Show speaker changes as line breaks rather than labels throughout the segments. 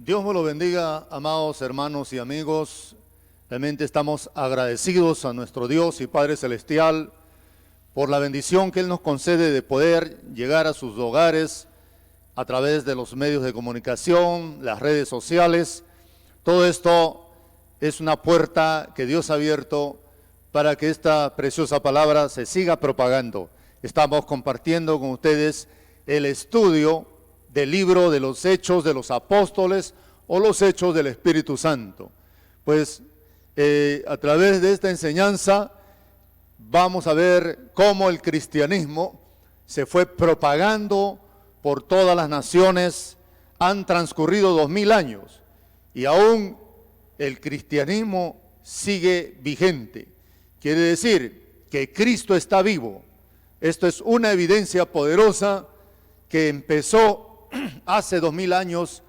Dios me lo bendiga, amados hermanos y amigos. Realmente estamos agradecidos a nuestro Dios y Padre Celestial por la bendición que Él nos concede de poder llegar a sus hogares a través de los medios de comunicación, las redes sociales. Todo esto es una puerta que Dios ha abierto para que esta preciosa palabra se siga propagando. Estamos compartiendo con ustedes el estudio del libro de los Hechos de los Apóstoles o los Hechos del Espíritu Santo. Pues a través de esta enseñanza vamos a ver cómo el cristianismo se fue propagando por todas las naciones. Han transcurrido 2000 años y aún el cristianismo sigue vigente. Quiere decir que Cristo está vivo. Esto es una evidencia poderosa que empezó hace 2000 años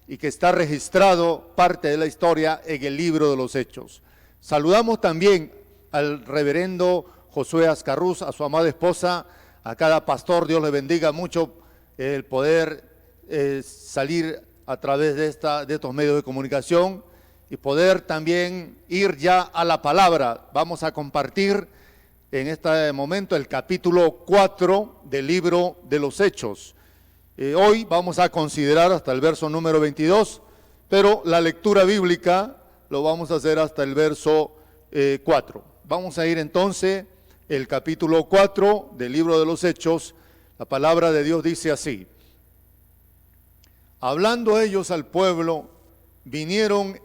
y que está registrado parte de la historia en el libro de los Hechos. Saludamos también al reverendo Josué Ascarruz, a su amada esposa, a cada pastor. Dios le bendiga mucho el poder salir a través de estos medios de comunicación y poder también ir ya a la palabra. Vamos a compartir en este momento el capítulo 4 del libro de los Hechos. Hoy vamos a considerar hasta el verso número 22, pero la lectura bíblica lo vamos a hacer hasta el verso 4. Vamos a ir entonces el capítulo 4 del libro de los Hechos. La palabra de Dios dice así: hablando ellos al pueblo, vinieron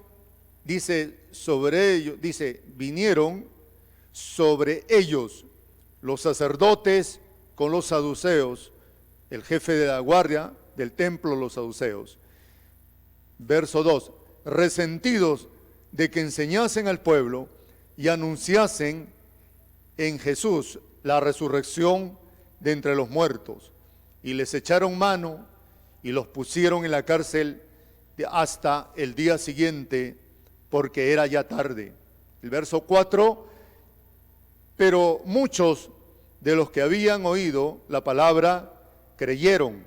sobre ellos los sacerdotes con los saduceos, el jefe de la guardia del templo, los saduceos. Verso 2, resentidos de que enseñasen al pueblo y anunciasen en Jesús la resurrección de entre los muertos, y les echaron mano y los pusieron en la cárcel hasta el día siguiente, porque era ya tarde. El verso 4, pero muchos de los que habían oído la palabra creyeron,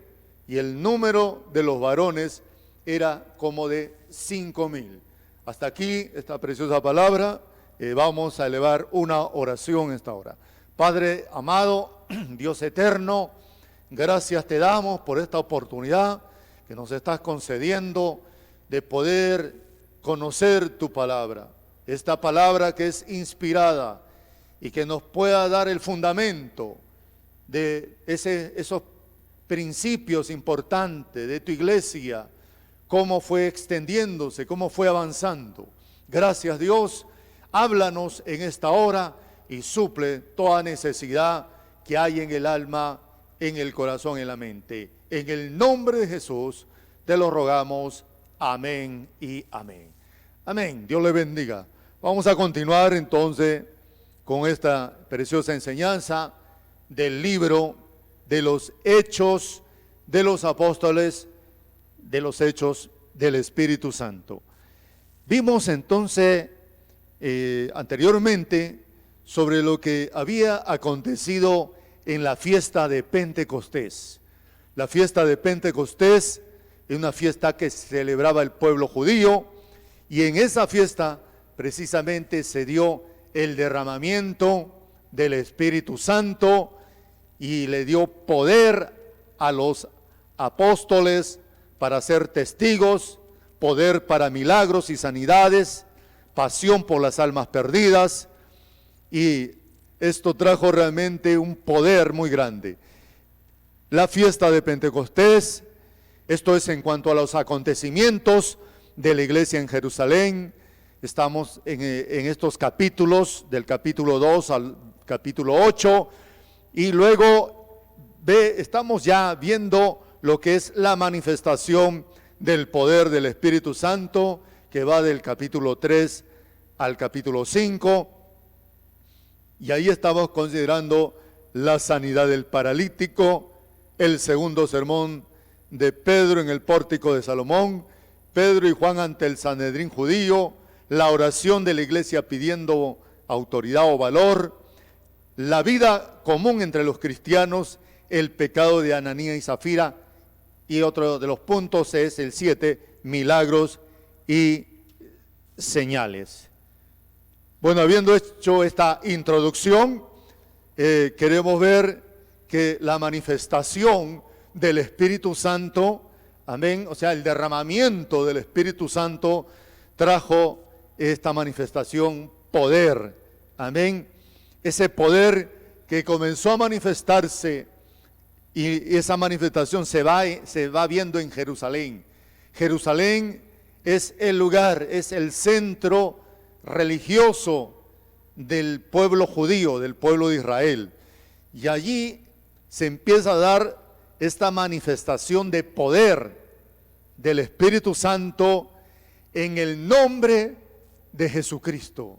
y el número de los varones era como de 5000. Hasta aquí esta preciosa palabra. Vamos a elevar una oración esta hora. Padre amado, Dios eterno, gracias te damos por esta oportunidad que nos estás concediendo de poder conocer tu palabra. Esta palabra que es inspirada y que nos pueda dar el fundamento de esos principios importantes de tu iglesia, cómo fue extendiéndose, cómo fue avanzando. Gracias, Dios, háblanos en esta hora y suple toda necesidad que hay en el alma, en el corazón, en la mente. En el nombre de Jesús te lo rogamos. Amén y amén. Amén. Dios le bendiga. Vamos a continuar entonces con esta preciosa enseñanza del libro de los Hechos de los Apóstoles, de los Hechos del Espíritu Santo. Vimos entonces anteriormente sobre lo que había acontecido en la fiesta de Pentecostés. La fiesta de Pentecostés es una fiesta que celebraba el pueblo judío, y en esa fiesta precisamente se dio el derramamiento del Espíritu Santo y le dio poder a los apóstoles para ser testigos, poder para milagros y sanidades, pasión por las almas perdidas, y esto trajo realmente un poder muy grande. La fiesta de Pentecostés, esto es en cuanto a los acontecimientos de la iglesia en Jerusalén. Estamos en estos capítulos, del capítulo 2 al capítulo 8, y luego estamos ya viendo lo que es la manifestación del poder del Espíritu Santo, que va del capítulo 3 al capítulo 5, y ahí estamos considerando la sanidad del paralítico, el segundo sermón de Pedro en el pórtico de Salomón, Pedro y Juan ante el Sanedrín judío, la oración de la iglesia pidiendo autoridad o valor, la vida común entre los cristianos, el pecado de Ananías y Zafira, y otro de los puntos es el 7, milagros y señales. Bueno, habiendo hecho esta introducción, queremos ver que la manifestación del Espíritu Santo, amén, o sea, el derramamiento del Espíritu Santo trajo esta manifestación poder, amén, ese poder que comenzó a manifestarse y esa manifestación se va viendo en Jerusalén. Jerusalén es el lugar, es el centro religioso del pueblo judío, del pueblo de Israel. Y allí se empieza a dar esta manifestación de poder del Espíritu Santo en el nombre de Jesucristo.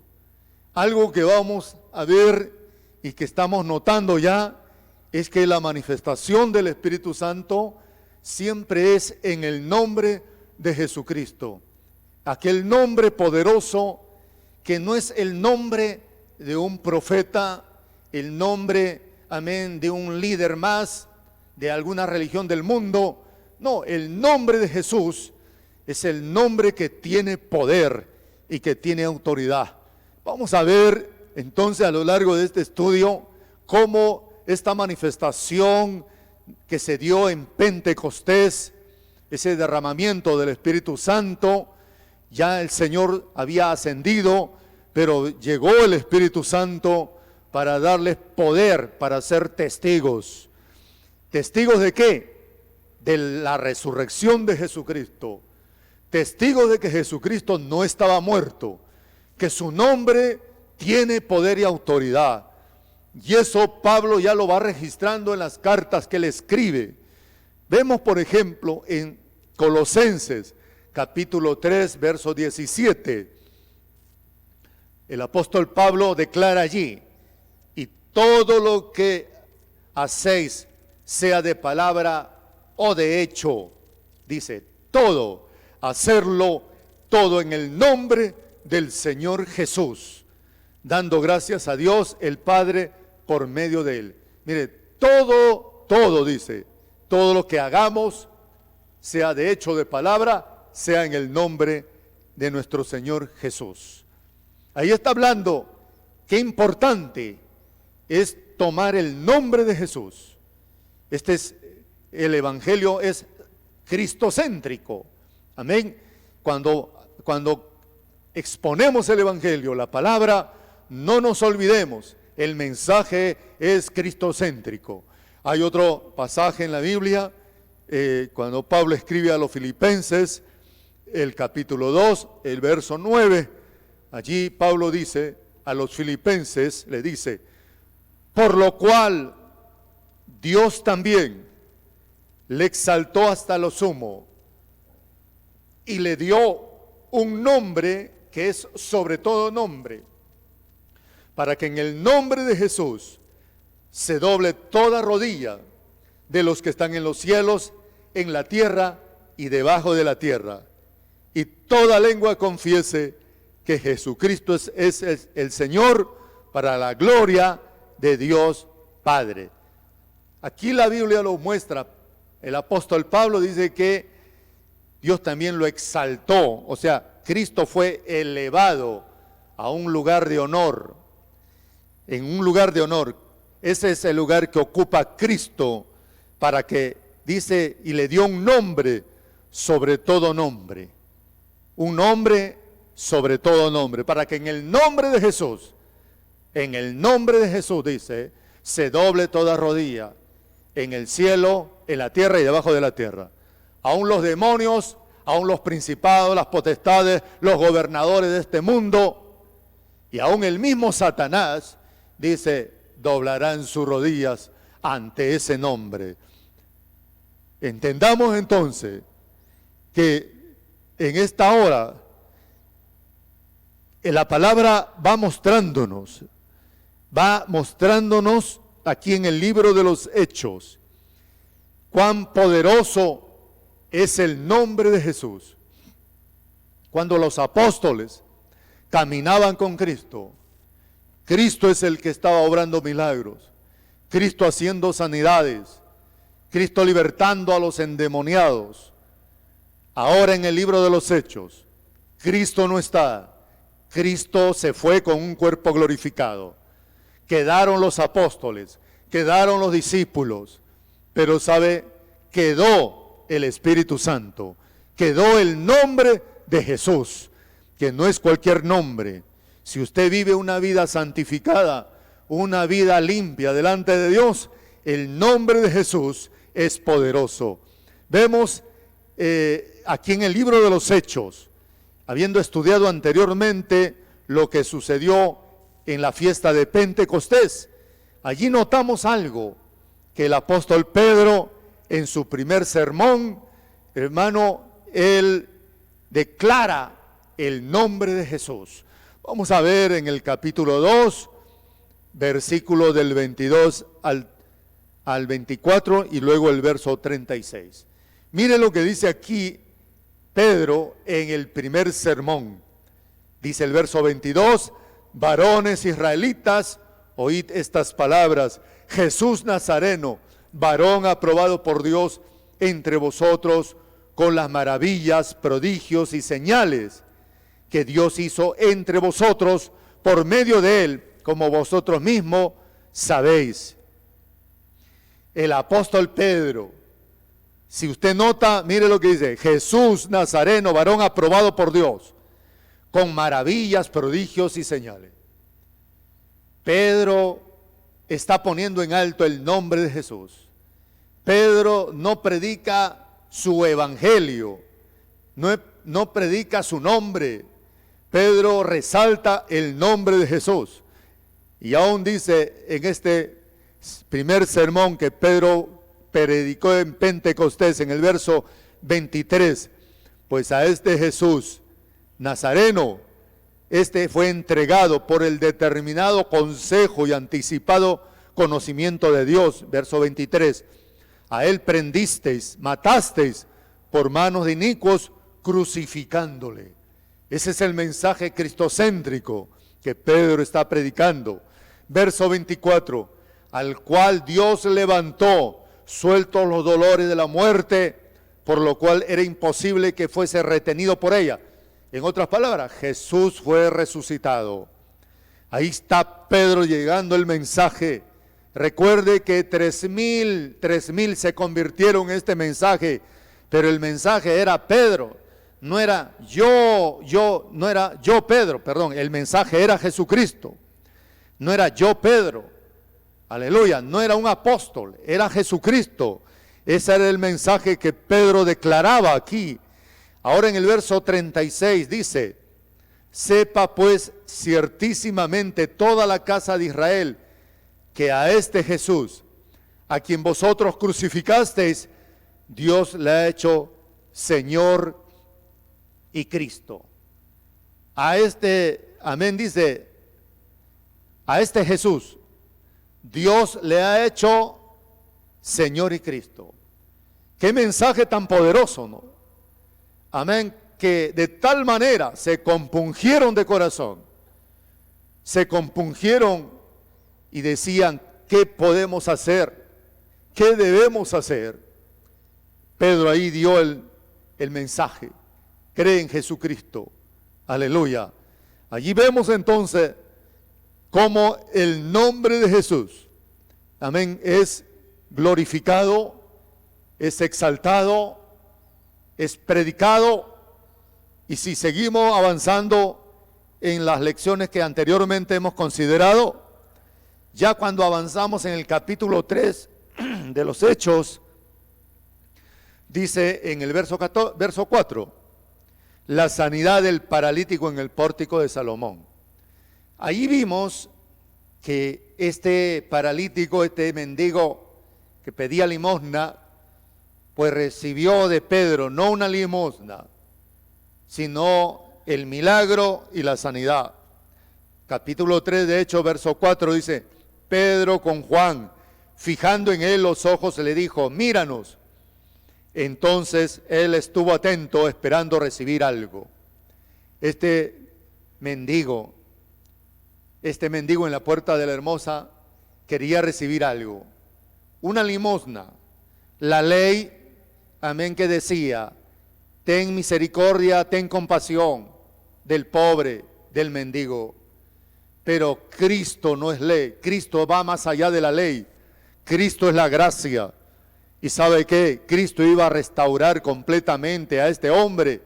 Algo que vamos a ver y que estamos notando ya es que la manifestación del Espíritu Santo siempre es en el nombre de Jesucristo. Aquel nombre poderoso que no es el nombre de un profeta, el nombre, amén, de un líder más, de alguna religión del mundo. No, el nombre de Jesús es el nombre que tiene poder y que tiene autoridad. Vamos a ver entonces a lo largo de este estudio cómo esta manifestación que se dio en Pentecostés, ese derramamiento del Espíritu Santo, ya el Señor había ascendido, pero llegó el Espíritu Santo para darles poder para ser testigos. ¿Testigos de qué? De la resurrección de Jesucristo. Testigos de que Jesucristo no estaba muerto, que su nombre tiene poder y autoridad. Y eso Pablo ya lo va registrando en las cartas que le escribe. Vemos, por ejemplo, en Colosenses, capítulo 3, verso 17. El apóstol Pablo declara allí: y todo lo que hacéis, sea de palabra o de hecho, dice, todo, hacerlo todo en el nombre del Señor Jesús, dando gracias a Dios el Padre por medio de él. Mire, todo dice, todo lo que hagamos, sea de hecho o de palabra, sea en el nombre de nuestro Señor Jesús. Ahí está hablando qué importante es tomar el nombre de Jesús. El evangelio es cristocéntrico. Amén. Cuando exponemos el evangelio, la palabra, no nos olvidemos, el mensaje es cristocéntrico. Hay otro pasaje en la Biblia, cuando Pablo escribe a los Filipenses, el capítulo 2, el verso 9, allí Pablo dice a los Filipenses, le dice: por lo cual Dios también le exaltó hasta lo sumo y le dio un nombre que es sobre todo nombre, para que en el nombre de Jesús se doble toda rodilla de los que están en los cielos, en la tierra y debajo de la tierra, y toda lengua confiese que Jesucristo es el Señor, para la gloria de Dios Padre. Aquí la Biblia lo muestra. El apóstol Pablo dice que Dios también lo exaltó, o sea, Cristo fue elevado a un lugar de honor, en un lugar de honor. Ese es el lugar que ocupa Cristo, para que, dice, y le dio un nombre sobre todo nombre, un nombre sobre todo nombre, para que en el nombre de Jesús, dice, se doble toda rodilla, en el cielo, en la tierra y debajo de la tierra. Aún los demonios, aún los principados, las potestades, los gobernadores de este mundo, y aún el mismo Satanás, dice, doblarán sus rodillas ante ese nombre. Entendamos entonces que en esta hora la palabra va mostrándonos aquí en el libro de los Hechos, cuán poderoso es el nombre de Jesús. Cuando los apóstoles caminaban con Cristo, Cristo es el que estaba obrando milagros, Cristo haciendo sanidades, Cristo libertando a los endemoniados. Ahora en el libro de los Hechos, Cristo no está. Cristo se fue con un cuerpo glorificado. Quedaron los apóstoles, quedaron los discípulos, pero ¿sabe? Quedó el Espíritu Santo, quedó el nombre de Jesús, que no es cualquier nombre. Si usted vive una vida santificada, una vida limpia delante de Dios, el nombre de Jesús es poderoso. Vemos aquí en el libro de los Hechos, habiendo estudiado anteriormente lo que sucedió en la fiesta de Pentecostés, allí notamos algo, que el apóstol Pedro en su primer sermón, hermano, él declara el nombre de Jesús. Vamos a ver en el capítulo 2, versículo del 22 al 24 y luego el verso 36. Mire lo que dice aquí Pedro en el primer sermón. Dice el verso 22, varones israelitas, oíd estas palabras, Jesús Nazareno, varón aprobado por Dios entre vosotros con las maravillas, prodigios y señales que Dios hizo entre vosotros por medio de él, como vosotros mismos sabéis. El apóstol Pedro, si usted nota, mire lo que dice, Jesús Nazareno, varón aprobado por Dios, con maravillas, prodigios y señales. Pedro está poniendo en alto el nombre de Jesús. Pedro no predica su evangelio, no predica su nombre. Pedro resalta el nombre de Jesús. Y aún dice en este primer sermón que Pedro predicó en Pentecostés, en el verso 23, pues a este Jesús Nazareno, este fue entregado por el determinado consejo y anticipado conocimiento de Dios, verso 23, a él prendisteis, matasteis por manos de inicuos, crucificándole. Ese es el mensaje cristocéntrico que Pedro está predicando. Verso 24, al cual Dios levantó, sueltos los dolores de la muerte, por lo cual era imposible que fuese retenido por ella. En otras palabras, Jesús fue resucitado. Ahí está Pedro llegando el mensaje. Recuerde que 3,000 se convirtieron en este mensaje, pero el mensaje era Pedro. No era no era yo Pedro, perdón, el mensaje era Jesucristo. No era yo Pedro, aleluya, no era un apóstol, era Jesucristo. Ese era el mensaje que Pedro declaraba aquí. Ahora en el verso 36 dice, sepa pues ciertísimamente toda la casa de Israel que a este Jesús, a quien vosotros crucificasteis, Dios le ha hecho Señor y Cristo. A este, amén, dice, a este Jesús, Dios le ha hecho Señor y Cristo. Qué mensaje tan poderoso, ¿no? Amén, que de tal manera se compungieron de corazón, se compungieron y decían, ¿qué podemos hacer? ¿Qué debemos hacer? Pedro ahí dio el mensaje, cree en Jesucristo, aleluya. Allí vemos entonces cómo el nombre de Jesús, amén, es glorificado, es exaltado, es predicado. Y si seguimos avanzando en las lecciones que anteriormente hemos considerado, ya cuando avanzamos en el capítulo 3 de los Hechos, dice en el verso 4, la sanidad del paralítico en el pórtico de Salomón. Ahí vimos que este paralítico, este mendigo que pedía limosna, pues recibió de Pedro no una limosna, sino el milagro y la sanidad. Capítulo 3 de Hechos, verso 4 dice, Pedro con Juan, fijando en él los ojos, le dijo, míranos. Entonces él estuvo atento esperando recibir algo. Este mendigo en la puerta de la Hermosa quería recibir algo, una limosna, La ley, amén, que decía, ten misericordia, ten compasión del pobre, del mendigo. Pero Cristo no es ley, Cristo va más allá de la ley. Cristo es la gracia. ¿Y sabe qué? Cristo iba a restaurar completamente a este hombre.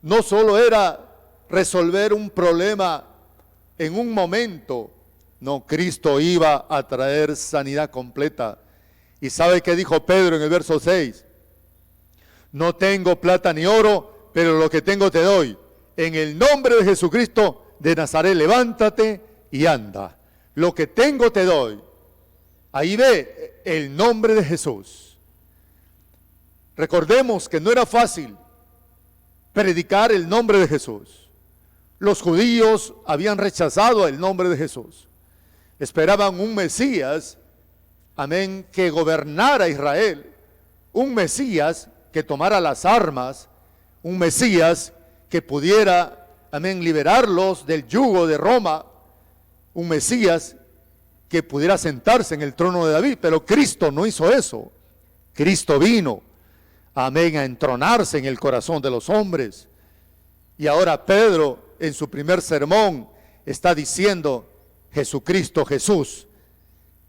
No solo era resolver un problema en un momento, no, Cristo iba a traer sanidad completa. ¿Y sabe qué dijo Pedro en el verso 6? No tengo plata ni oro, pero lo que tengo te doy. En el nombre de Jesucristo de Nazaret, levántate y anda. Lo que tengo te doy. Ahí ve el nombre de Jesús. Recordemos que no era fácil predicar el nombre de Jesús. Los judíos habían rechazado el nombre de Jesús. Esperaban un Mesías, amén, que gobernara Israel. Un Mesías que tomara las armas. Un Mesías que pudiera, amén, liberarlos del yugo de Roma. Un Mesías que pudiera sentarse en el trono de David. Pero Cristo no hizo eso. Cristo vino, amén, a entronarse en el corazón de los hombres. Y ahora Pedro, en su primer sermón, está diciendo, Jesucristo, Jesús,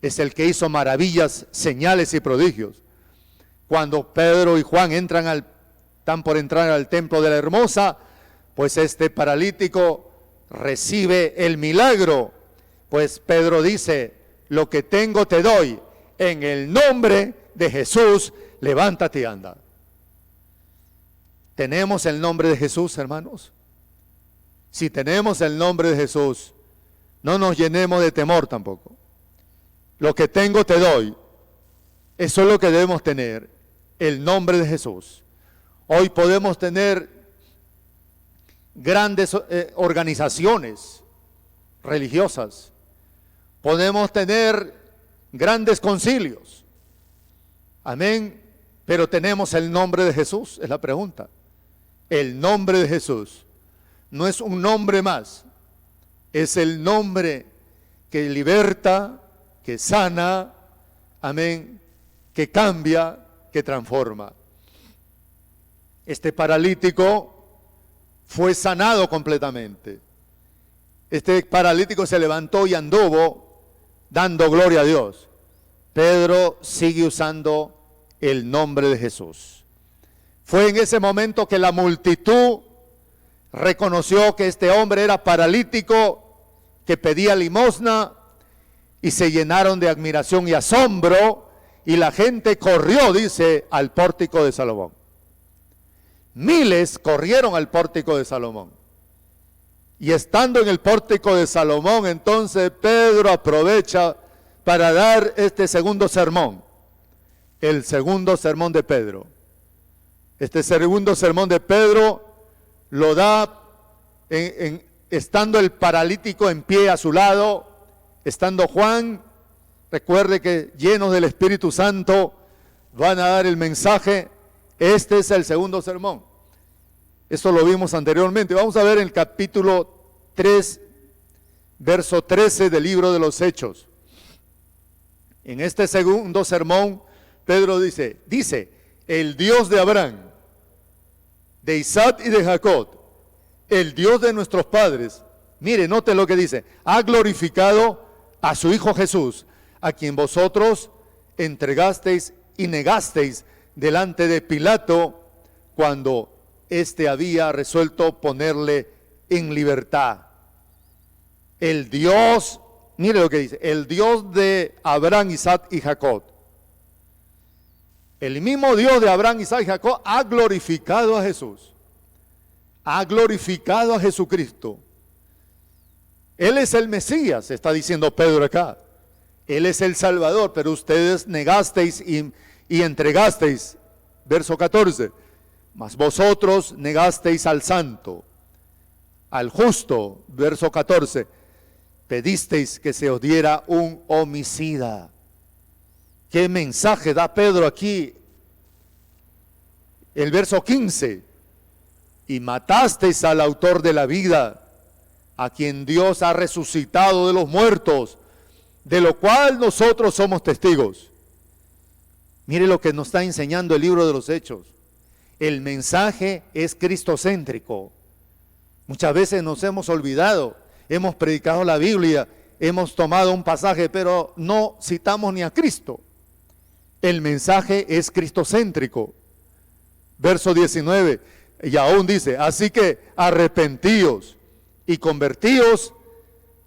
es el que hizo maravillas, señales y prodigios. Cuando Pedro y Juan están por entrar al templo de la Hermosa, pues este paralítico recibe el milagro. Pues Pedro dice, lo que tengo te doy, en el nombre de Jesús, levántate y anda. ¿Tenemos el nombre de Jesús, hermanos? Si tenemos el nombre de Jesús, no nos llenemos de temor tampoco. Lo que tengo te doy. Eso es lo que debemos tener, el nombre de Jesús. Hoy podemos tener grandes organizaciones religiosas. Podemos tener grandes concilios. Amén. Pero tenemos el nombre de Jesús, es la pregunta. El nombre de Jesús no es un nombre más. Es el nombre que liberta, que sana, amén, que cambia, que transforma. Este paralítico fue sanado completamente. Este paralítico se levantó y anduvo dando gloria a Dios. Pedro sigue usando el nombre de Jesús. Fue en ese momento que la multitud reconoció que este hombre era paralítico, que pedía limosna, y se llenaron de admiración y asombro, y la gente corrió, dice, al pórtico de Salomón. Miles corrieron al pórtico de Salomón. Y estando en el pórtico de Salomón, entonces Pedro aprovecha para dar este segundo sermón. El segundo sermón de Pedro. Este segundo sermón de Pedro lo da estando el paralítico en pie a su lado, estando Juan. Recuerde que llenos del Espíritu Santo van a dar el mensaje. Este es el segundo sermón. Esto lo vimos anteriormente. Vamos a ver el capítulo 3, verso 13 del libro de los Hechos. En este segundo sermón, Pedro dice, el Dios de Abraham, de Isaac y de Jacob, el Dios de nuestros padres, mire, note lo que dice, ha glorificado a su Hijo Jesús, a quien vosotros entregasteis y negasteis delante de Pilato, cuando éste había resuelto ponerle en libertad. El Dios, mire lo que dice, el Dios de Abraham, Isaac y Jacob. El mismo Dios de Abraham, Isaac y Jacob ha glorificado a Jesús. Ha glorificado a Jesucristo. Él es el Mesías, está diciendo Pedro acá. Él es el Salvador, pero ustedes negasteis y entregasteis. Verso 14. Mas vosotros negasteis al santo, al justo. Verso 14. Pedisteis que se os diera un homicida. ¿Qué mensaje da Pedro aquí? El verso 15. Y matasteis al autor de la vida, a quien Dios ha resucitado de los muertos, de lo cual nosotros somos testigos. Mire lo que nos está enseñando el libro de los Hechos. El mensaje es cristocéntrico. Muchas veces nos hemos olvidado, hemos predicado la Biblia, hemos tomado un pasaje, pero no citamos ni a Cristo. El mensaje es cristocéntrico. Verso 19, y aún dice, así que arrepentíos y convertíos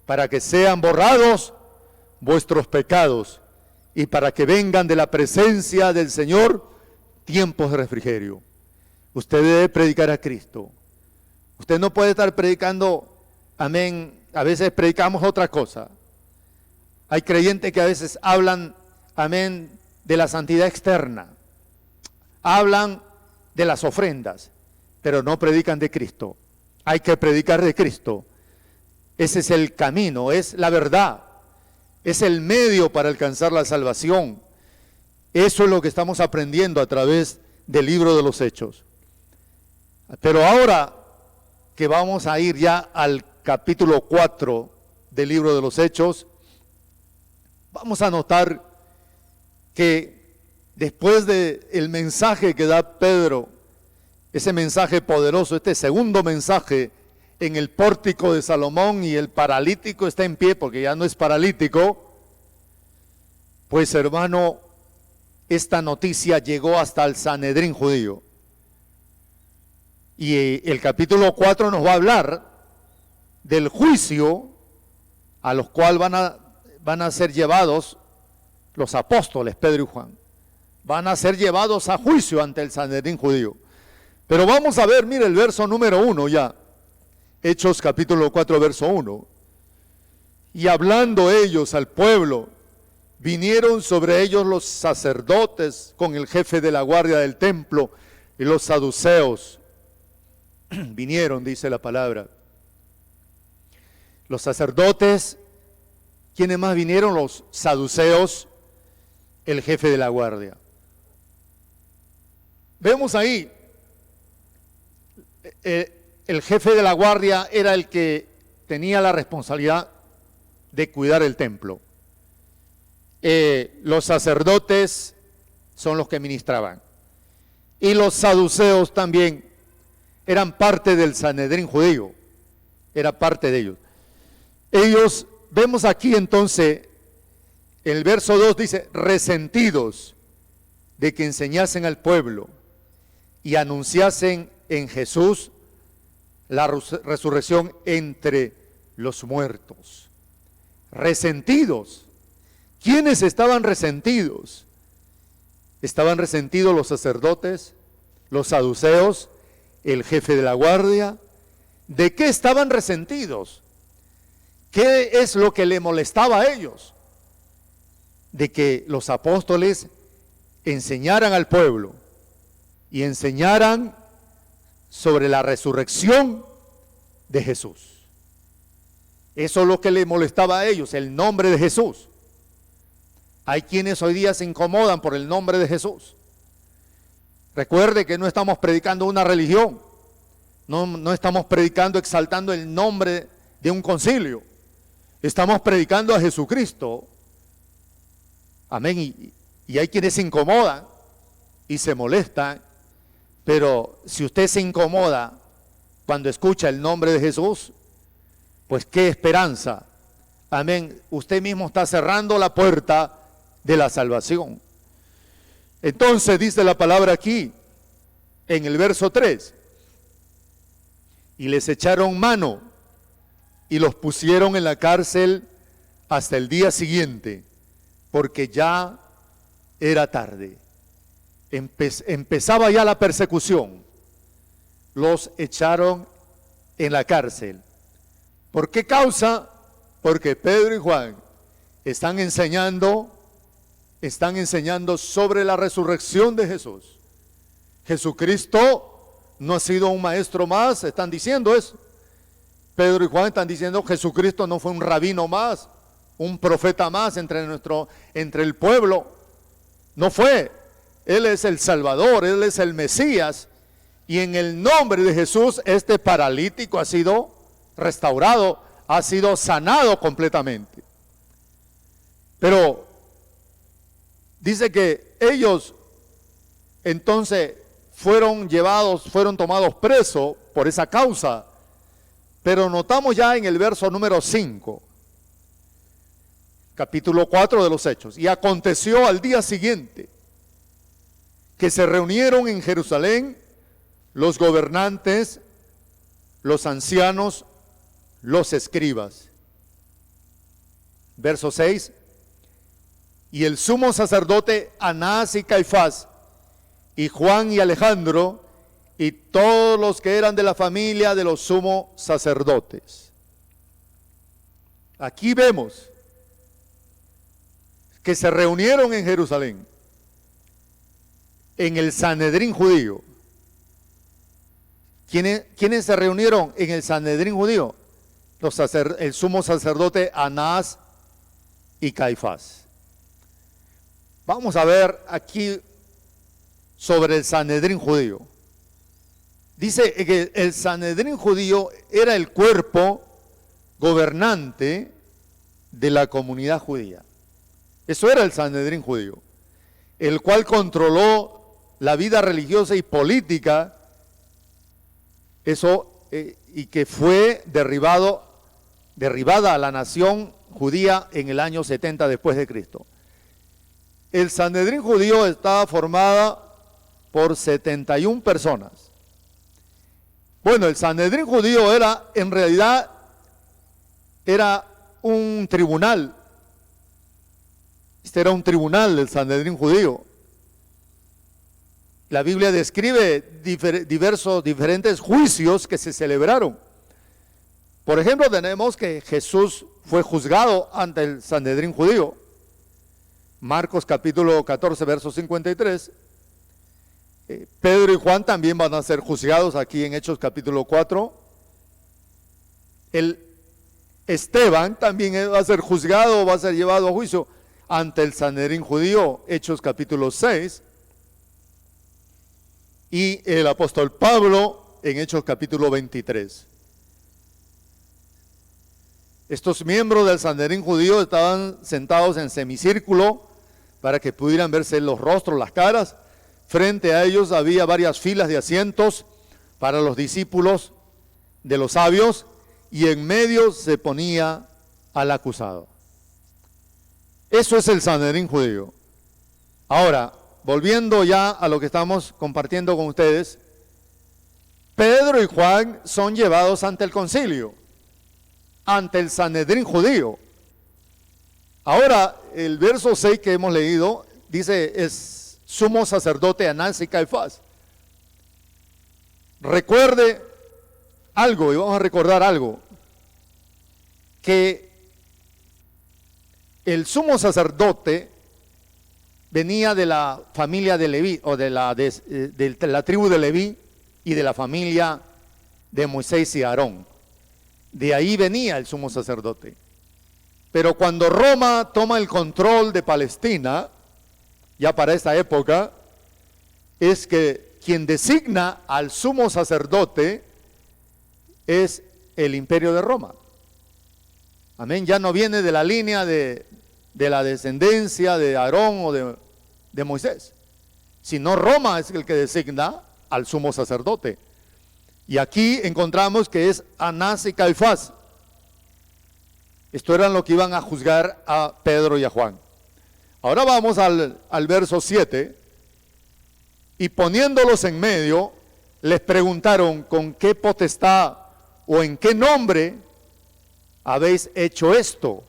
para que sean borrados vuestros pecados y para que vengan de la presencia del Señor tiempos de refrigerio. Usted debe predicar a Cristo. Usted no puede estar predicando, amén, a veces predicamos otra cosa. Hay creyentes que a veces hablan, amén, de la santidad externa. Hablan de las ofrendas, pero no predican de Cristo. Hay que predicar de Cristo. Ese es el camino, es la verdad. Es el medio para alcanzar la salvación. Eso es lo que estamos aprendiendo a través del libro de los Hechos. Pero ahora que vamos a ir ya al capítulo 4 del libro de los Hechos, vamos a notar que después del mensaje que da Pedro, ese mensaje poderoso, este segundo mensaje en el pórtico de Salomón, y el paralítico está en pie porque ya no es paralítico, pues hermano, esta noticia llegó hasta el Sanedrín judío. Y el capítulo 4 nos va a hablar del juicio a los cuales van a ser llevados los apóstoles Pedro y Juan. Van a ser llevados a juicio ante el Sanedrín judío. Pero vamos a ver, mire el verso número 1 ya. Hechos capítulo 4, verso 1. Y hablando ellos al pueblo, vinieron sobre ellos los sacerdotes con el jefe de la guardia del templo y los saduceos. Vinieron, dice la palabra. Los sacerdotes, ¿quiénes más vinieron? Los saduceos, el jefe de la guardia. Vemos ahí, el jefe de la guardia era el que tenía la responsabilidad de cuidar el templo. Los sacerdotes son los que ministraban. Y los saduceos también eran parte del Sanedrín judío. Era parte de ellos. Ellos, vemos aquí entonces, el verso 2 dice, resentidos de que enseñasen al pueblo y anunciasen en Jesús la resurrección entre los muertos. Resentidos. ¿Quiénes estaban resentidos? Estaban resentidos los sacerdotes, los saduceos, el jefe de la guardia. ¿De qué estaban resentidos? ¿Qué es lo que le molestaba a ellos? De que los apóstoles enseñaran al pueblo y enseñaran sobre la resurrección de Jesús. Eso es lo que le molestaba a ellos, el nombre de Jesús. Hay quienes hoy día se incomodan por el nombre de Jesús. Recuerde que no estamos predicando una religión, no estamos predicando, exaltando el nombre de un concilio. Estamos predicando a Jesucristo. Amén. Y hay quienes se incomodan y se molestan, pero si usted se incomoda cuando escucha el nombre de Jesús, pues qué esperanza. Amén. Usted mismo está cerrando la puerta de la salvación. Entonces dice la palabra aquí, en el verso 3, y les echaron mano y los pusieron en la cárcel hasta el día siguiente, porque ya era tarde. Empezaba ya la persecución. Los echaron en la cárcel. ¿Por qué causa? Porque Pedro y Juan están enseñando sobre la resurrección de Jesús. Jesucristo no ha sido un maestro más, están diciendo eso. Pedro y Juan están diciendo Jesucristo no fue un rabino más, un profeta más entre el pueblo. No fue. Él es el Salvador, Él es el Mesías. Y en el nombre de Jesús, este paralítico ha sido restaurado, ha sido sanado completamente. Pero Dice que ellos entonces fueron tomados presos por esa causa. Pero notamos ya en el verso número 5, capítulo 4 de los Hechos. Y aconteció al día siguiente que se reunieron en Jerusalén los gobernantes, los ancianos, los escribas. Verso 6. Y el sumo sacerdote Anás y Caifás, y Juan y Alejandro, y todos los que eran de la familia de los sumos sacerdotes. Aquí vemos que se reunieron en Jerusalén, en el Sanedrín judío. ¿Quiénes se reunieron en el Sanedrín judío? El sumo sacerdote Anás y Caifás. Vamos a ver aquí sobre el Sanedrín judío. Dice que el Sanedrín judío era el cuerpo gobernante de la comunidad judía. Eso era el Sanedrín judío, el cual controló la vida religiosa y política, y que fue derribada a la nación judía en el año 70 después de Cristo. El Sanedrín judío estaba formada por 71 personas. Bueno, el Sanedrín judío en realidad era un tribunal. Este era un tribunal del Sanedrín judío. La Biblia describe diferentes juicios que se celebraron. Por ejemplo, tenemos que Jesús fue juzgado ante el Sanedrín judío. Marcos capítulo 14, verso 53. Pedro y Juan también van a ser juzgados aquí en Hechos capítulo 4. El Esteban también va a ser juzgado, va a ser llevado a juicio ante el Sanedrín judío, Hechos capítulo 6. Y el apóstol Pablo en Hechos capítulo 23. Estos miembros del Sanedrín judío estaban sentados en semicírculo para que pudieran verse los rostros, las caras. Frente a ellos había varias filas de asientos para los discípulos de los sabios, y en medio se ponía al acusado. Eso es el Sanedrín judío. Ahora, volviendo ya a lo que estamos compartiendo con ustedes, Pedro y Juan son llevados ante el concilio, ante el Sanedrín judío. Ahora, el verso 6 que hemos leído dice, es sumo sacerdote Anás y Caifás. Recuerde algo, y vamos a recordar algo, que el sumo sacerdote venía de la familia de Leví, o de la tribu de Leví, y de la familia de Moisés y Aarón. De ahí venía el sumo sacerdote. Pero cuando Roma toma el control de Palestina, ya para esa época, es que quien designa al sumo sacerdote es el imperio de Roma. Amén, ya no viene de la línea de la descendencia de Aarón o de Moisés, sino Roma es el que designa al sumo sacerdote. Y aquí encontramos que es Anás y Caifás. Esto eran lo que iban a juzgar a Pedro y a Juan. Ahora vamos al verso 7. Y poniéndolos en medio, les preguntaron, ¿con qué potestad o en qué nombre habéis hecho esto?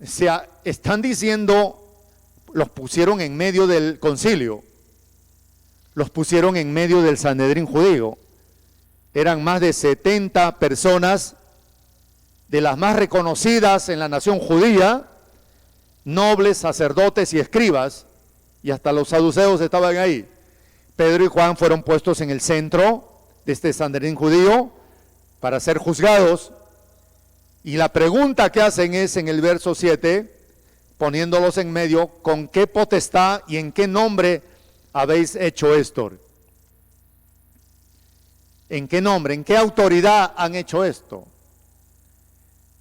O sea, están diciendo, los pusieron en medio del concilio, los pusieron en medio del Sanedrín judío. Eran más de 70 personas, de las más reconocidas en la nación judía, nobles, sacerdotes y escribas, y hasta los saduceos estaban ahí. Pedro y Juan fueron puestos en el centro de este Sanedrín judío para ser juzgados, y la pregunta que hacen es en el verso 7, poniéndolos en medio, ¿con qué potestad y en qué nombre habéis hecho esto? ¿En qué nombre, en qué autoridad han hecho esto?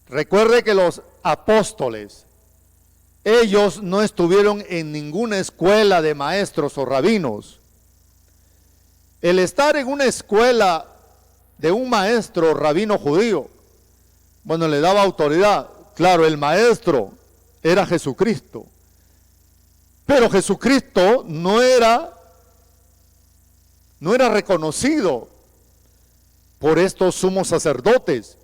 Recuerde que los apóstoles ellos no estuvieron en ninguna escuela de maestros o rabinos. El estar en una escuela de un maestro o rabino judío, bueno, le daba autoridad. Claro, el maestro era Jesucristo, pero Jesucristo no era reconocido por estos sumos sacerdotes,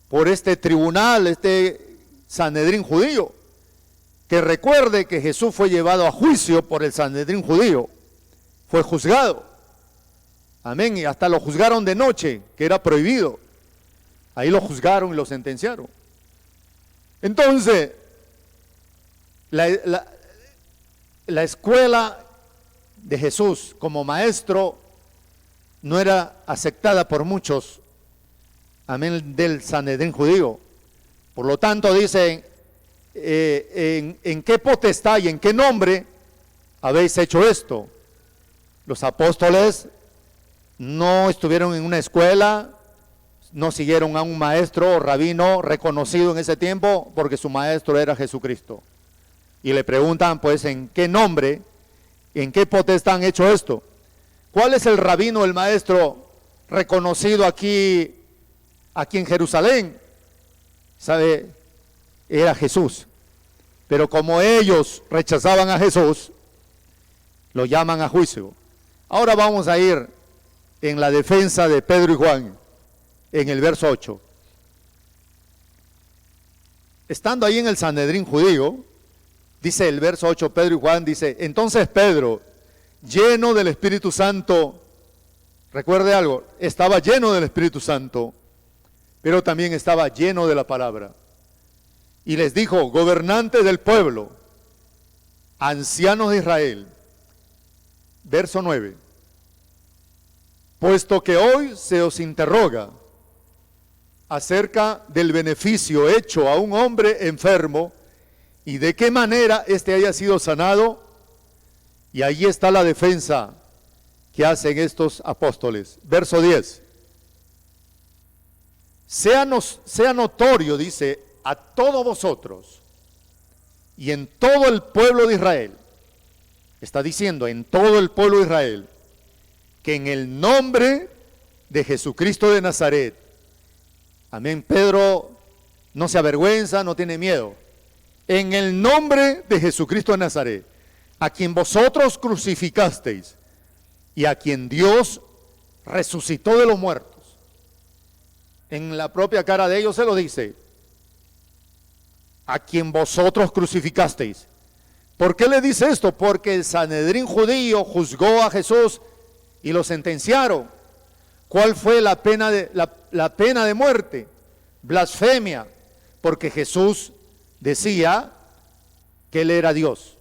por este tribunal, este Sanedrín judío. Que recuerde que Jesús fue llevado a juicio por el Sanedrín judío, fue juzgado. Amén, y hasta lo juzgaron de noche, que era prohibido. Ahí lo juzgaron y lo sentenciaron. Entonces, la escuela de Jesús como maestro no era aceptada por muchos, amén, del Sanedrín judío. Por lo tanto, dicen, ¿en qué potestad y en qué nombre habéis hecho esto? Los apóstoles no estuvieron en una escuela, no siguieron a un maestro o rabino reconocido en ese tiempo, porque su maestro era Jesucristo. Y le preguntan, pues, ¿en qué nombre, en qué potestad han hecho esto? ¿Cuál es el rabino, el maestro reconocido aquí en Jerusalén? ¿Sabe? Era Jesús. Pero como ellos rechazaban a Jesús, lo llaman a juicio. Ahora vamos a ir en la defensa de Pedro y Juan, en el verso 8. Estando ahí en el Sanedrín judío, dice el verso 8, Pedro y Juan, dice, entonces Pedro, lleno del Espíritu Santo, recuerde algo, estaba lleno del Espíritu Santo, pero también estaba lleno de la palabra. Y les dijo, gobernantes del pueblo, ancianos de Israel, verso 9, puesto que hoy se os interroga acerca del beneficio hecho a un hombre enfermo y de qué manera éste haya sido sanado, y ahí está la defensa que hacen estos apóstoles. Verso 10. Sea notorio, dice, a todos vosotros y en todo el pueblo de Israel, está diciendo en todo el pueblo de Israel, que en el nombre de Jesucristo de Nazaret, amén, Pedro no se avergüenza, no tiene miedo, en el nombre de Jesucristo de Nazaret, a quien vosotros crucificasteis y a quien Dios resucitó de los muertos. En la propia cara de ellos se lo dice, a quien vosotros crucificasteis. ¿Por qué le dice esto? Porque el Sanedrín judío juzgó a Jesús y lo sentenciaron. ¿Cuál fue la pena de muerte? Blasfemia, porque Jesús decía que Él era Dios.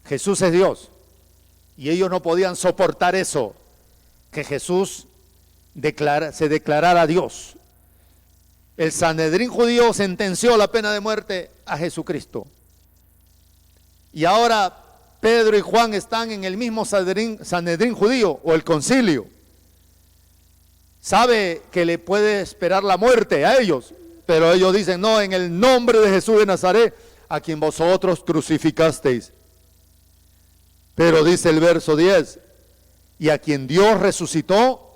Jesús es Dios. Y ellos no podían soportar eso, que Jesús se declarara Dios. El Sanedrín judío sentenció la pena de muerte a Jesucristo. Y ahora Pedro y Juan están en el mismo Sanedrín judío o el concilio. Sabe que le puede esperar la muerte a ellos, pero ellos dicen, no, en el nombre de Jesús de Nazaret, a quien vosotros crucificasteis. Pero dice el verso 10, y a quien Dios resucitó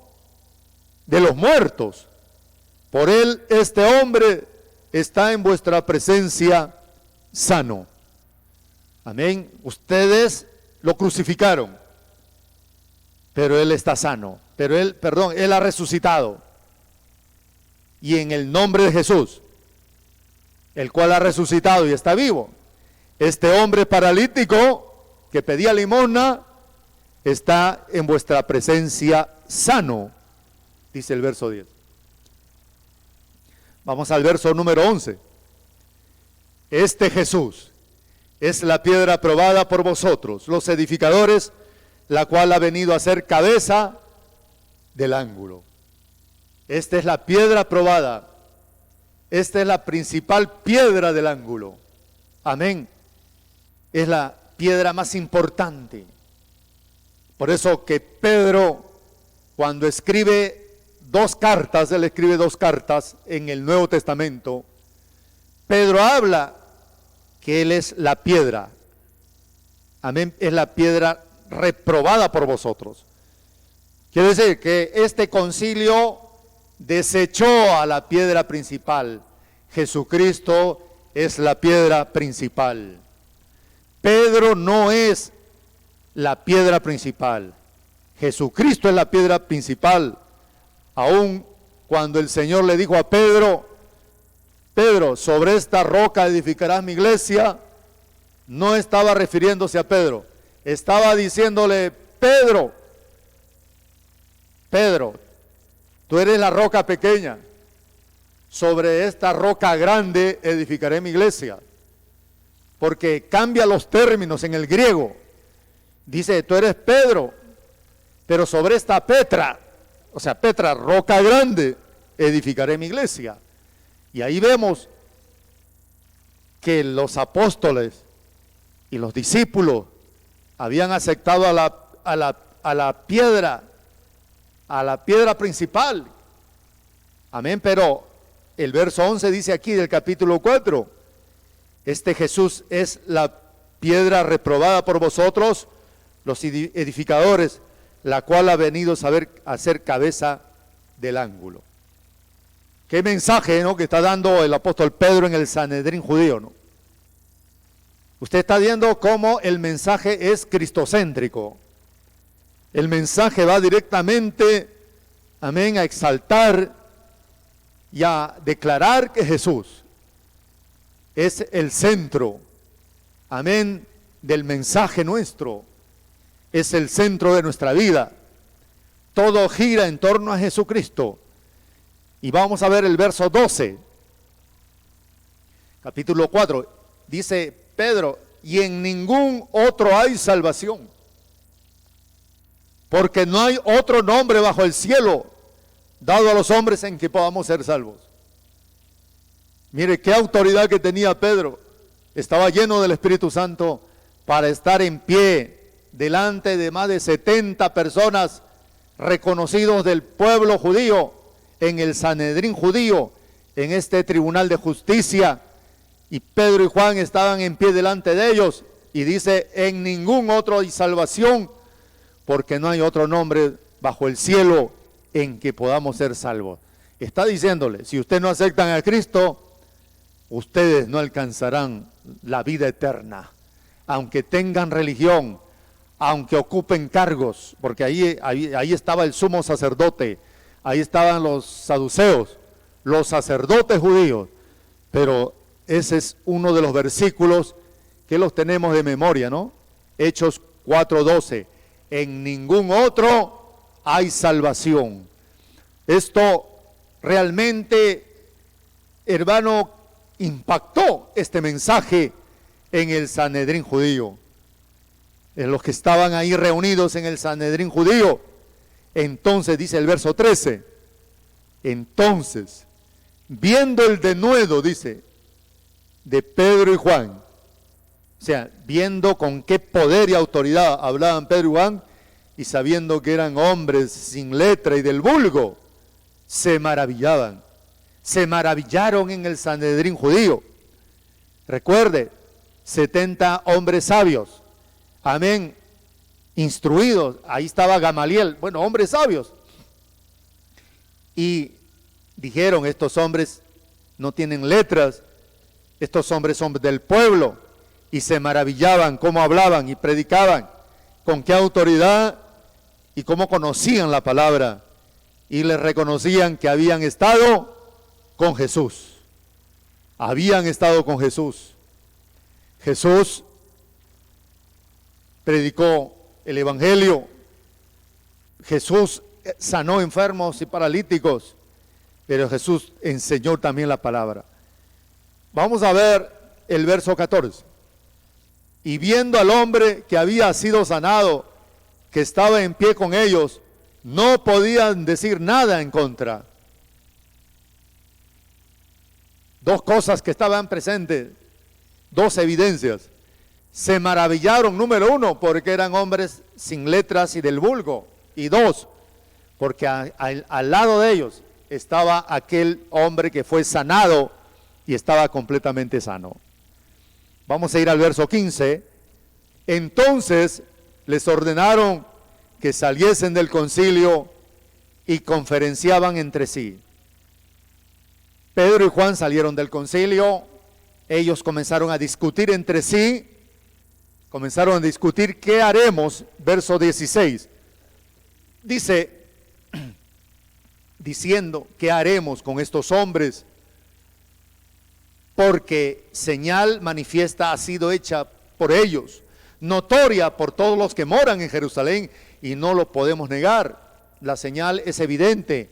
de los muertos. Por él este hombre está en vuestra presencia sano. Amén. Ustedes lo crucificaron, pero él está sano. Pero él ha resucitado. Y en el nombre de Jesús, el cual ha resucitado y está vivo, este hombre paralítico que pedía limosna está en vuestra presencia sano, dice el verso 10. Vamos al verso número 11. Este Jesús es la piedra probada por vosotros, los edificadores, la cual ha venido a ser cabeza del ángulo. Esta es la piedra probada. Esta es la principal piedra del ángulo. Amén. Es la piedra más importante. Por eso que Pedro, cuando escribe él escribe dos cartas en el Nuevo Testamento. Pedro habla que Él es la piedra. Amén, es la piedra reprobada por vosotros. Quiere decir que este concilio desechó a la piedra principal. Jesucristo es la piedra principal. Pedro no es la piedra principal. Jesucristo es la piedra principal. Aún cuando el Señor le dijo a Pedro, Pedro, sobre esta roca edificarás mi iglesia, no estaba refiriéndose a Pedro, estaba diciéndole, Pedro, tú eres la roca pequeña, sobre esta roca grande edificaré mi iglesia. Porque cambia los términos en el griego. Dice, tú eres Pedro, pero sobre esta Petra, o sea, Petra, roca grande, edificaré mi iglesia. Y ahí vemos que los apóstoles y los discípulos habían aceptado a la piedra principal. Amén, pero el verso 11 dice aquí del capítulo 4, este Jesús es la piedra reprobada por vosotros, los edificadores, la cual ha venido a ser cabeza del ángulo. Qué mensaje, ¿no?, que está dando el apóstol Pedro en el Sanedrín judío, ¿no? Usted está viendo cómo el mensaje es cristocéntrico. El mensaje va directamente, amén, a exaltar y a declarar que Jesús es el centro, amén, del mensaje nuestro. Es el centro de nuestra vida. Todo gira en torno a Jesucristo. Y vamos a ver el verso 12, capítulo 4. Dice Pedro, y en ningún otro hay salvación, porque no hay otro nombre bajo el cielo dado a los hombres en que podamos ser salvos. Mire qué autoridad que tenía Pedro. Estaba lleno del Espíritu Santo para estar en pie delante de más de 70 personas reconocidos del pueblo judío, en el Sanedrín judío, en este tribunal de justicia, y Pedro y Juan estaban en pie delante de ellos, y dice, en ningún otro hay salvación, porque no hay otro nombre bajo el cielo en que podamos ser salvos. Está diciéndole, si ustedes no aceptan a Cristo, ustedes no alcanzarán la vida eterna, aunque tengan religión, aunque ocupen cargos, porque ahí estaba el sumo sacerdote, ahí estaban los saduceos, los sacerdotes judíos, pero ese es uno de los versículos que los tenemos de memoria, ¿no? Hechos 4:12, en ningún otro hay salvación. Esto realmente, hermano, impactó este mensaje en el Sanedrín judío, en los que estaban ahí reunidos en el Sanedrín judío. Entonces dice el verso 13, entonces, viendo el denuedo, dice, de Pedro y Juan, o sea, viendo con qué poder y autoridad hablaban Pedro y Juan, y sabiendo que eran hombres sin letra y del vulgo, se maravillaban. Se maravillaron en el Sanedrín judío. Recuerde, 70 hombres sabios, amén, instruidos. Ahí estaba Gamaliel, bueno, hombres sabios. Y dijeron, estos hombres no tienen letras, estos hombres son del pueblo. Y se maravillaban cómo hablaban y predicaban, con qué autoridad y cómo conocían la palabra. Y les reconocían que habían estado con Jesús. Habían estado con Jesús. Jesús predicó el evangelio. Jesús sanó enfermos y paralíticos, pero Jesús enseñó también la palabra. Vamos a ver el verso 14. Y viendo al hombre que había sido sanado, que estaba en pie con ellos, no podían decir nada en contra. Dos cosas que estaban presentes, dos evidencias. Se maravillaron, número uno, porque eran hombres sin letras y del vulgo. Y dos, porque al lado de ellos estaba aquel hombre que fue sanado y estaba completamente sano. Vamos a ir al verso 15. Entonces les ordenaron que saliesen del concilio y conferenciaban entre sí. Pedro y Juan salieron del concilio, ellos comenzaron a discutir entre sí, comenzaron a discutir qué haremos, verso 16. Dice, diciendo, ¿qué haremos con estos hombres? Porque señal manifiesta ha sido hecha por ellos, notoria por todos los que moran en Jerusalén, y no lo podemos negar. La señal es evidente,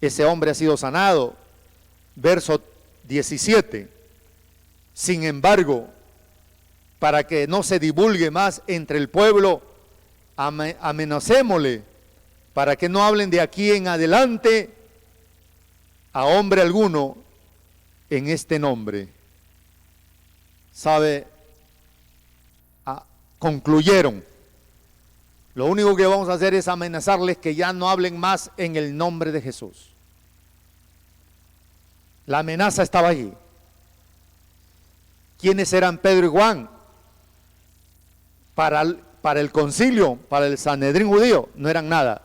ese hombre ha sido sanado. Verso 17. Sin embargo, para que no se divulgue más entre el pueblo, amenacémosle, para que no hablen de aquí en adelante a hombre alguno en este nombre. ¿Sabe? Concluyeron. Lo único que vamos a hacer es amenazarles que ya no hablen más en el nombre de Jesús. La amenaza estaba allí. ¿Quiénes eran Pedro y Juan? Para el concilio, para el Sanedrín judío, no eran nada.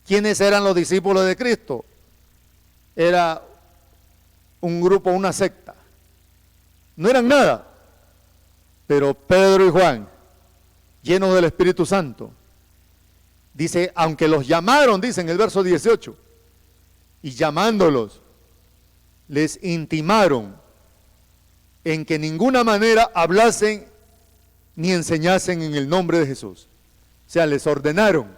¿Quiénes eran los discípulos de Cristo? Era un grupo, una secta. No eran nada. Pero Pedro y Juan, llenos del Espíritu Santo, dice, aunque los llamaron, dice en el verso 18, y llamándolos, les intimaron en que ninguna manera hablasen ni enseñasen en el nombre de Jesús. O sea, les ordenaron.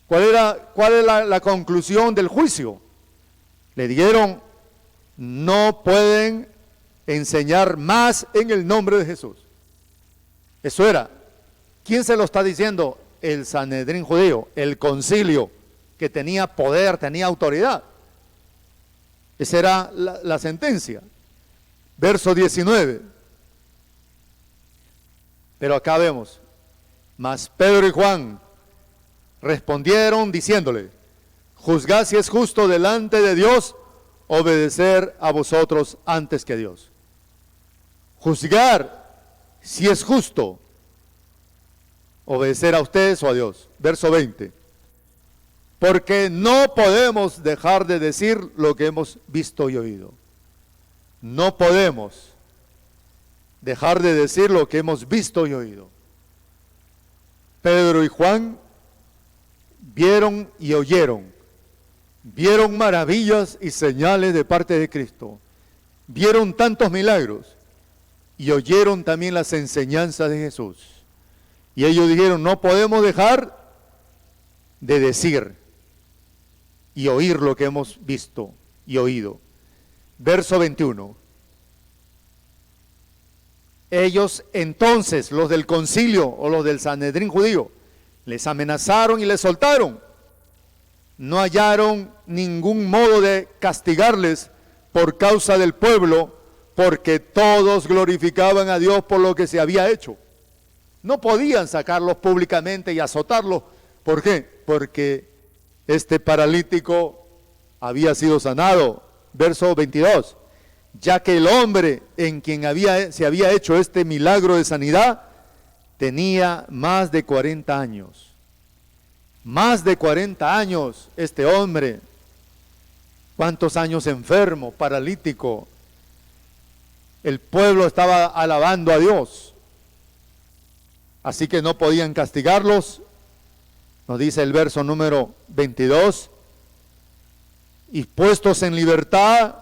¿Cuál es la conclusión del juicio? Le dijeron, no pueden enseñar más en el nombre de Jesús. Eso era. ¿Quién se lo está diciendo? El Sanedrín judío, el concilio, que tenía poder, tenía autoridad. Esa era la sentencia. Verso 19. Pero acá vemos, mas Pedro y Juan respondieron diciéndole, juzgad si es justo delante de Dios obedecer a vosotros antes que a Dios. Juzgar si es justo obedecer a ustedes o a Dios. Verso 20. Porque no podemos dejar de decir lo que hemos visto y oído. No podemos dejar de decir lo que hemos visto y oído. Pedro y Juan vieron y oyeron. Vieron maravillas y señales de parte de Cristo. Vieron tantos milagros y oyeron también las enseñanzas de Jesús. Y ellos dijeron, no podemos dejar de decir y oír lo que hemos visto y oído. Verso 21. Ellos entonces, los del concilio o los del Sanedrín judío, les amenazaron y les soltaron. No hallaron ningún modo de castigarles por causa del pueblo, porque todos glorificaban a Dios por lo que se había hecho. No podían sacarlos públicamente y azotarlos. ¿Por qué? Porque este paralítico había sido sanado. Verso 22. Ya que el hombre en quien se había hecho este milagro de sanidad tenía más de 40 años. Más de 40 años este hombre. ¿Cuántos años enfermo, paralítico? El pueblo estaba alabando a Dios. Así que no podían castigarlos. Nos dice el verso número 22. Y puestos en libertad,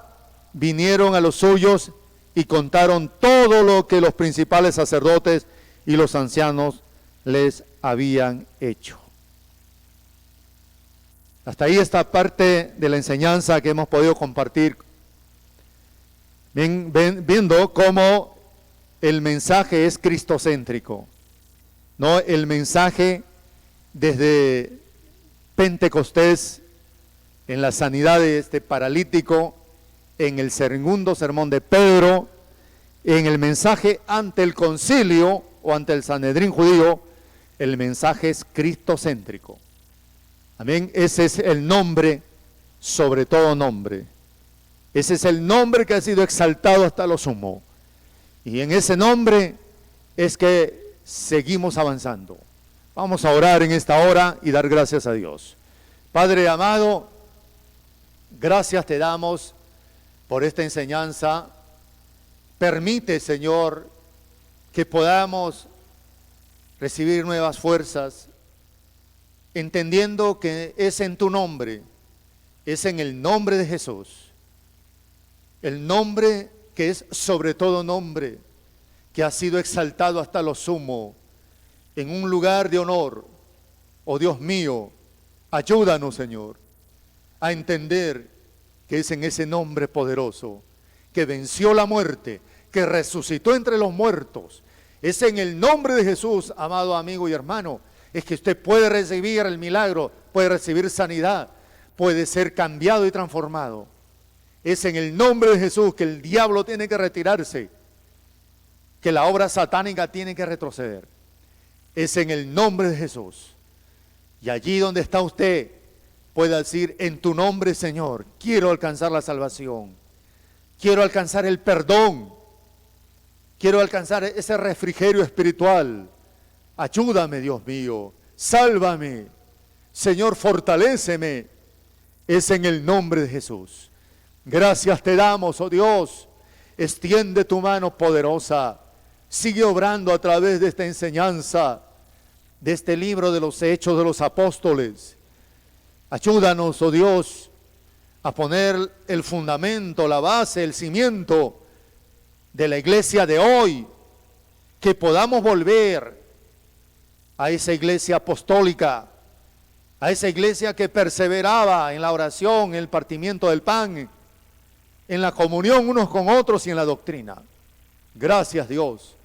vinieron a los suyos y contaron todo lo que los principales sacerdotes y los ancianos les habían hecho. Hasta ahí esta parte de la enseñanza que hemos podido compartir, viendo cómo el mensaje es cristocéntrico, ¿no? El mensaje desde Pentecostés, en la sanidad de este paralítico, en el segundo sermón de Pedro, en el mensaje ante el concilio o ante el Sanedrín judío, el mensaje es cristocéntrico. Amén. Ese es el nombre sobre todo nombre. Ese es el nombre que ha sido exaltado hasta lo sumo. Y en ese nombre es que seguimos avanzando. Vamos a orar en esta hora y dar gracias a Dios. Padre amado, gracias te damos por esta enseñanza. Permite, Señor, que podamos recibir nuevas fuerzas, entendiendo que es en tu nombre, es en el nombre de Jesús, el nombre que es sobre todo nombre, que ha sido exaltado hasta lo sumo, en un lugar de honor. Oh Dios mío, ayúdanos, Señor, a entender que es en ese nombre poderoso, que venció la muerte, que resucitó entre los muertos. Es en el nombre de Jesús, amado amigo y hermano, es que usted puede recibir el milagro, puede recibir sanidad, puede ser cambiado y transformado. Es en el nombre de Jesús que el diablo tiene que retirarse, que la obra satánica tiene que retroceder. Es en el nombre de Jesús. Y allí donde está usted, pueda decir, en tu nombre, Señor, quiero alcanzar la salvación, quiero alcanzar el perdón, quiero alcanzar ese refrigerio espiritual. Ayúdame, Dios mío, sálvame, Señor, fortaléceme. Es en el nombre de Jesús. Gracias te damos, oh Dios. Extiende tu mano poderosa. Sigue obrando a través de esta enseñanza, de este libro de los Hechos de los Apóstoles. Ayúdanos, oh Dios, a poner el fundamento, la base, el cimiento de la iglesia de hoy, que podamos volver a esa iglesia apostólica, a esa iglesia que perseveraba en la oración, en el partimiento del pan, en la comunión unos con otros y en la doctrina. Gracias, Dios.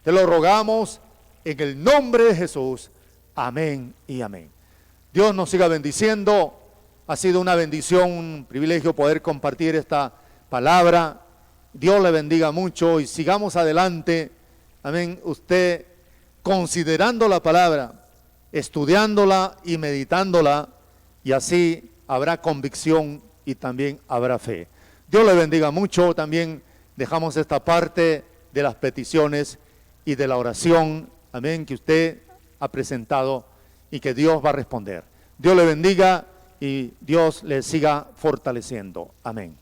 Te lo rogamos en el nombre de Jesús. Amén y amén. Dios nos siga bendiciendo. Ha sido una bendición, un privilegio poder compartir esta palabra. Dios le bendiga mucho y sigamos adelante. Amén. Usted considerando la palabra, estudiándola y meditándola, y así habrá convicción y también habrá fe. Dios le bendiga mucho. También dejamos esta parte de las peticiones y de la oración, amén, que usted ha presentado y que Dios va a responder. Dios le bendiga y Dios le siga fortaleciendo. Amén.